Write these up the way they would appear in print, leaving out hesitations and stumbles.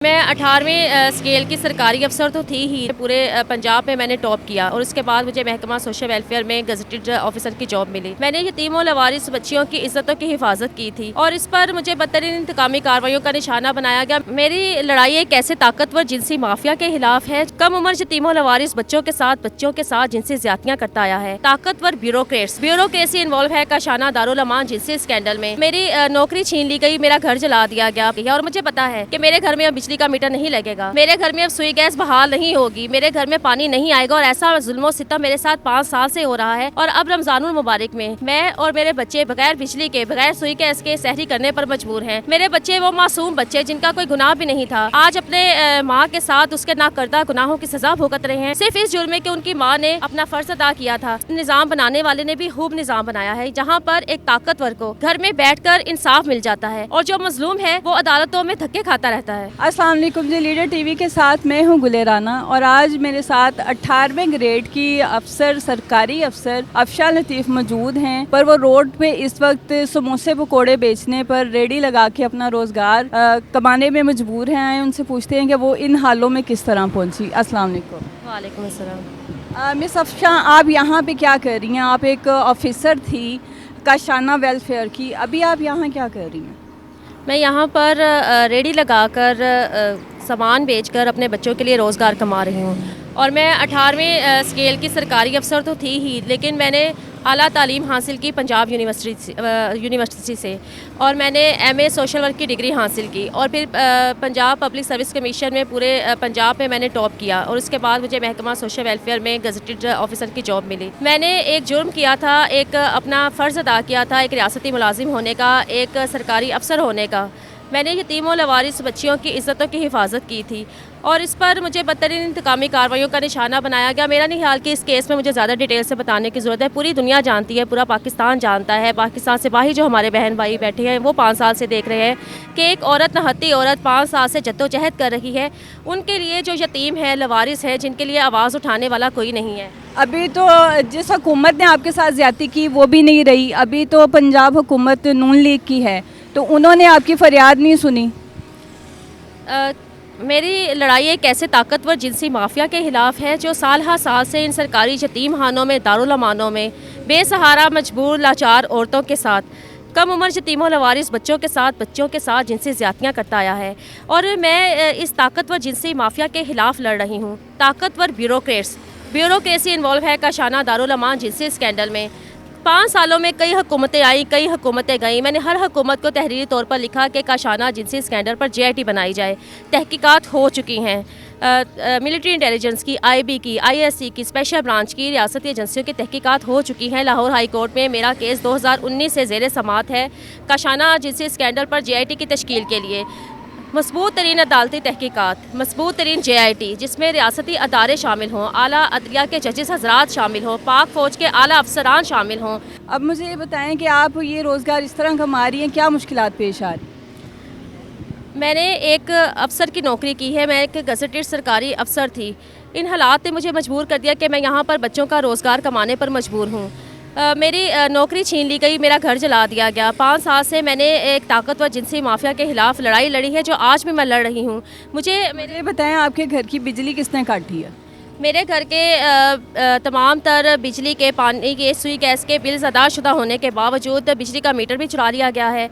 मैं 18वीं स्केल की सरकारी अफसर तो थी ही। पूरे पंजाब में मैंने टॉप किया और उसके बाद मुझे महकमा सोशल वेलफेयर में गजटेड ऑफिसर की जॉब मिली। मैंने यतीम और लवारिस बच्चियों की इज्जतों की हिफाजत की थी और इस पर मुझे बदतरीन इंतकामी कार्रवाइयों का निशाना बनाया गया। मेरी लड़ाई एक ऐसे ताकतवर जिनसी माफिया के खिलाफ है कम उम्र यतीम और लवारिस बच्चों के साथ जिनसी ज्यादतियां करता आया है। ताकतवर ब्यूरोक्रेसी इन्वॉल्व है काशाना दारुल अमान जिनसी स्कैंडल में। मेरी नौकरी छीन ली गई, मेरा घर जला दिया गया और मुझे पता है कि मेरे घर में अब बिजली का मीटर नहीं लगेगा, मेरे घर में अब सुई गैस बहाल नहीं होगी, मेरे घर में पानी नहीं आएगा और ऐसा जुल्म सितम मेरे साथ 5 साल से हो रहा है। और अब रमजानुल मुबारक में मैं और मेरे बच्चे बगैर बिजली के, बगैर सुई गैस के सहरी करने पर मजबूर हैं। मेरे बच्चे वो मासूम बच्चे जिनका कोई गुनाह भी नहीं था, आज अपने माँ के साथ उसके नाकर्दा गुनाहों की सजा भुगत रहे हैं, सिर्फ इस जुर्म में कि उनकी माँ ने अपना फर्ज अदा किया था। निजाम बनाने वाले ने भी खूब निजाम बनाया है, जहाँ पर एक ताकतवर को घर में बैठकर इंसाफ मिल जाता है और जो मजलूम है वो अदालतों में धक्के खाता रहता है। अस्सलाम वालेकुम जी, लीडर टीवी के साथ मैं हूं गुले राना और आज मेरे साथ 18वें ग्रेड की अफसर, सरकारी अफसर अफशा लतीफ़ मौजूद हैं। पर वो रोड पे इस वक्त समोसे पकोड़े बेचने पर रेडी लगा के अपना रोज़गार कमाने में मजबूर हैं। उनसे पूछते हैं कि वो इन हालों में किस तरह पहुंची। अस्सलाम वालेकुम। वालेकुम अस्सलाम। मिस अफशा, आप यहाँ पे क्या कर रही हैं? आप एक ऑफिसर थी काशाना वेलफेयर की, अभी आप यहाँ क्या कर रही हैं? मैं यहाँ पर रेडी लगाकर सामान बेचकर अपने बच्चों के लिए रोज़गार कमा रही हूँ और मैं 18वीं स्केल की सरकारी अफसर तो थी ही, लेकिन मैंने आला तालीम हासिल की पंजाब यूनिवर्सिटी से और मैंने MA सोशल वर्क की डिग्री हासिल की और फिर पंजाब पब्लिक सर्विस कमीशन में पूरे पंजाब में मैंने टॉप किया और उसके बाद मुझे महकमा सोशल वेलफेयर में गजटेड ऑफिसर की जॉब मिली। मैंने एक जुर्म किया था, एक अपना फ़र्ज़ अदा किया था, एक रियासती मुलाजिम होने का, एक सरकारी अफसर होने का। मैंने यतीम और लवारिस बच्चियों की इज्जतों की हिफाजत की थी और इस पर मुझे बदतरीन इंतकामी कार्रवाइयों का निशाना बनाया गया। मेरा नहीं ख्याल कि इस केस में मुझे ज़्यादा डिटेल से बताने की ज़रूरत है। पूरी दुनिया जानती है, पूरा पाकिस्तान जानता है। पाकिस्तान से बाहर जो हमारे बहन भाई बैठे हैं वो 5 साल से देख रहे हैं कि एक औरत, नहत्ती औरत 5 साल से जद्दोजहद कर रही है। उनके लिए जो यतीम है, लवारिस है, जिनके लिए आवाज़ उठाने वाला कोई नहीं है। अभी तो जिस हुकूमत ने आपके साथ ज़्यादती की वो भी नहीं रही, अभी तो पंजाब हुकूमत नून लीग की है, तो उन्होंने आपकी फरियाद नहीं सुनी। मेरी लड़ाई एक ऐसे ताकतवर जिनसी माफिया के खिलाफ है जो साल हर साल से इन सरकारी यतीम खानों में, दारुल अमानों में बेसहारा, मजबूर, लाचार औरतों के साथ, कम उम्र यतीमों लवारिस बच्चों के साथ जिनसी ज्यादतियाँ करता आया है और मैं इस ताकतवर जिनसी माफिया के खिलाफ लड़ रही हूँ। ताकतवर ब्यूरोक्रेसी इन्वॉल्व है काशाना दारुल अमान जिनसी स्कैंडल में। 5 सालों में कई हुकूमतें आई, कई हुकूमतें गईं। मैंने हर हुकूमत को तहरीरी तौर पर लिखा कि काशाना जिनसी स्कैंडल पर JIT बनाई जाए। तहकीकात हो चुकी हैं, मिलिट्री इंटेलिजेंस की, IB की, ISC की, स्पेशल ब्रांच की, रियासती एजेंसियों की तहकीकात हो चुकी हैं। लाहौर हाई कोर्ट में मेरा केस 2019 से ज़ेर समात है काशाना जिनसी स्कैंडल पर JIT की तश्कील के लिए। मजबूत तरीन अदालती तहकीकात, मजबूत तरीन JIT जिसमें रियासती अदारे शामिल हों, आला अदलिया के जजेस हजरात शामिल हों, पाक फ़ौज के आला अफसरान शामिल हों। अब मुझे ये बताएं कि आप ये रोज़गार इस तरह कमा रही हैं, क्या मुश्किलात पेश आ रही? मैंने एक अफसर की नौकरी की है, मैं एक गजटेड सरकारी अफसर थी। इन हालात ने मुझे मजबूर कर दिया कि मैं यहाँ पर बच्चों का रोज़गार कमाने पर मजबूर हूँ। मेरी नौकरी छीन ली गई, मेरा घर जला दिया गया। 5 साल से मैंने एक ताकतवर जिनसी माफिया के खिलाफ लड़ाई लड़ी है जो आज भी मैं लड़ रही हूँ। मेरे बताएं, आपके घर की बिजली किसने काटी है? मेरे घर के तमाम तर बिजली के, पानी के, सुई गैस के बिल्स अदा शुदा होने के बावजूद बिजली का मीटर भी चुरा लिया गया है,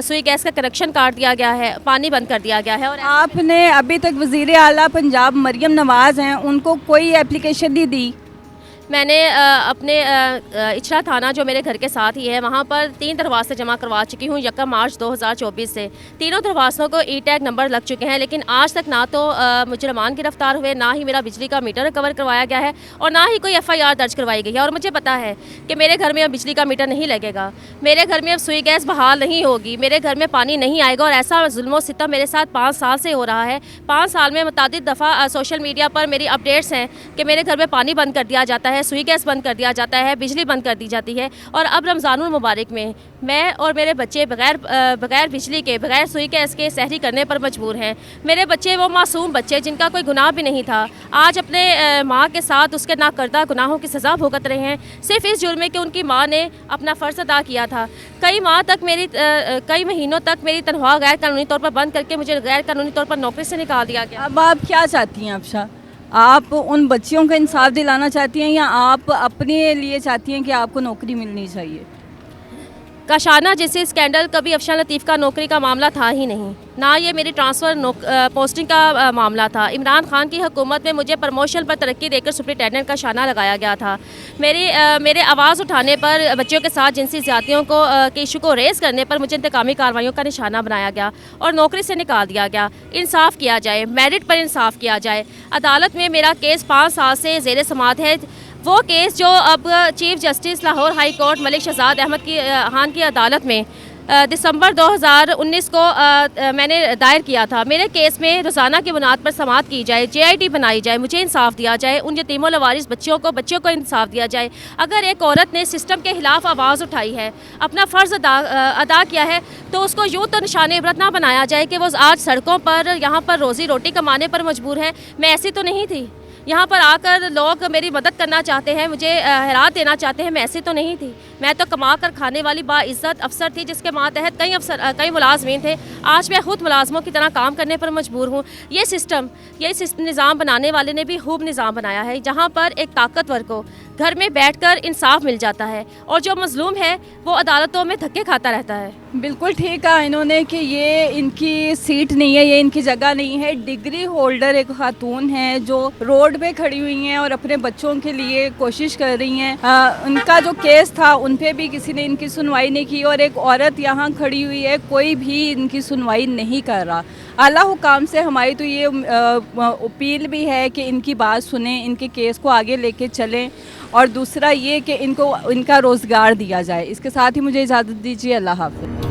सुई गैस का कनेक्शन काट दिया गया है, पानी बंद कर दिया गया है। और आपने अभी तक वज़ीर आला पंजाब मरियम नवाज़ हैं, उनको कोई एप्लीकेशन नहीं दी? मैंने अपने इचरा थाना जो मेरे घर के साथ ही है वहाँ पर 3 दरख्वास्तें जमा करवा चुकी हूँ 1 मार्च 2024 से। तीनों दरख्वास्तों को E-टैग नंबर लग चुके हैं, लेकिन आज तक ना तो मुजरमान गिरफ्तार हुए, ना ही मेरा बिजली का मीटर रिकवर करवाया गया है और ना ही कोई FIR दर्ज करवाई गई है। और मुझे पता है कि मेरे घर में अब बिजली का मीटर नहीं लगेगा, मेरे घर में अब सुई गैस बहाल नहीं होगी, मेरे घर में पानी नहीं आएगा और ऐसा जुल्म सितम मेरे साथ 5 साल से हो रहा है। 5 साल में मुतअद्दिद दफ़ा सोशल मीडिया पर मेरी अपडेट्स हैं कि मेरे घर में पानी बंद कर दिया जाता है, है सुई गैस बंद कर दिया जाता है, बिजली बंद कर दी जाती है। और अब रमज़ानुल मुबारक में मैं और मेरे बच्चे बगैर बिजली के, बगैर सुई गैस के सहरी करने पर मजबूर हैं। मेरे बच्चे वो मासूम बच्चे जिनका कोई गुनाह भी नहीं था, आज अपने माँ के साथ उसके नाकर्दा गुनाहों की सज़ा भुगत रहे हैं, सिर्फ इस जुर्म में कि उनकी माँ ने अपना फ़र्ज़ अदा किया था। कई महीनों तक मेरी तनख्वाह गैर कानूनी तौर पर बंद करके मुझे गैर कानूनी तौर पर नौकरी से निकाल दिया गया। अब आप क्या चाहती हैं अफशा? आप उन बच्चियों को इंसाफ दिलाना चाहती हैं या आप अपने लिए चाहती हैं कि आपको नौकरी मिलनी चाहिए? काशाना जैसे स्कैंडल कभी अफशान लतीफ़ का नौकरी का मामला था ही नहीं, ना ये मेरी ट्रांसफ़र पोस्टिंग का मामला था। इमरान खान की हुकूमत में मुझे प्रमोशन पर तरक्की देकर सुपरिटेंडेंट का शाना लगाया गया था। मेरे आवाज़ उठाने पर, बच्चों के साथ जिनसी ज़्यादतियों के इशू को रेज़ करने पर मुझे इंतकामी कार्रवाइयों का निशाना बनाया गया और नौकरी से निकाल दिया गया। इंसाफ किया जाए, मेरिट पर इंसाफ किया जाए। अदालत में मेरा केस 5 साल से ज़ेर समाअत है। वो केस जो अब chief justice Lahore high court Malik Shahzad Ahmad Khan की अदालत में दिसंबर 2019 को मैंने दायर किया था। मेरे केस में रोज़ाना की बुनियाद पर समाअत की जाए, JIT बनाई जाए, मुझे इंसाफ दिया जाए, उन यतीमों लवारिस बच्चों को इंसाफ दिया जाए। अगर एक औरत ने सिस्टम के ख़िलाफ़ आवाज़ उठाई है, अपना फ़र्ज़ अदा किया है, तो उसको यूँ तो निशाने इबरत ना बनाया जाए कि वो आज सड़कों पर यहाँ पर रोज़ी रोटी कमाने पर मजबूर है। मैं ऐसी तो नहीं थी, यहाँ पर आकर लोग मेरी मदद करना चाहते हैं, मुझे हैरात देना चाहते हैं, मैं ऐसी तो नहीं थी। मैं तो कमा कर खाने वाली बाइज़्ज़त अफसर थी, जिसके मातहत कई मुलाजमीन थे। आज मैं खुद मुलाजमों की तरह काम करने पर मजबूर हूँ। ये निज़ाम बनाने वाले ने भी खूब निज़ाम बनाया है, जहाँ पर एक ताकतवर को घर में बैठकर इंसाफ मिल जाता है और जो मजलूम है वो अदालतों में धक्के खाता रहता है। बिल्कुल ठीक कहा इन्होंने कि ये इनकी सीट नहीं है, ये इनकी जगह नहीं है। डिग्री होल्डर एक खातून है जो रोड पे खड़ी हुई हैं और अपने बच्चों के लिए कोशिश कर रही हैं। उनका जो केस था उन पे भी किसी ने इनकी सुनवाई नहीं की और एक औरत यहाँ खड़ी हुई है, कोई भी इनकी सुनवाई नहीं कर रहा। आला हुकाम से हमारी तो ये अपील भी है कि इनकी बात सुने, इनके केस को आगे लेके चलें और दूसरा ये कि इनका रोज़गार दिया जाए। इसके साथ ही मुझे इजाज़त दीजिए। अल्लाह हाफ़िज़।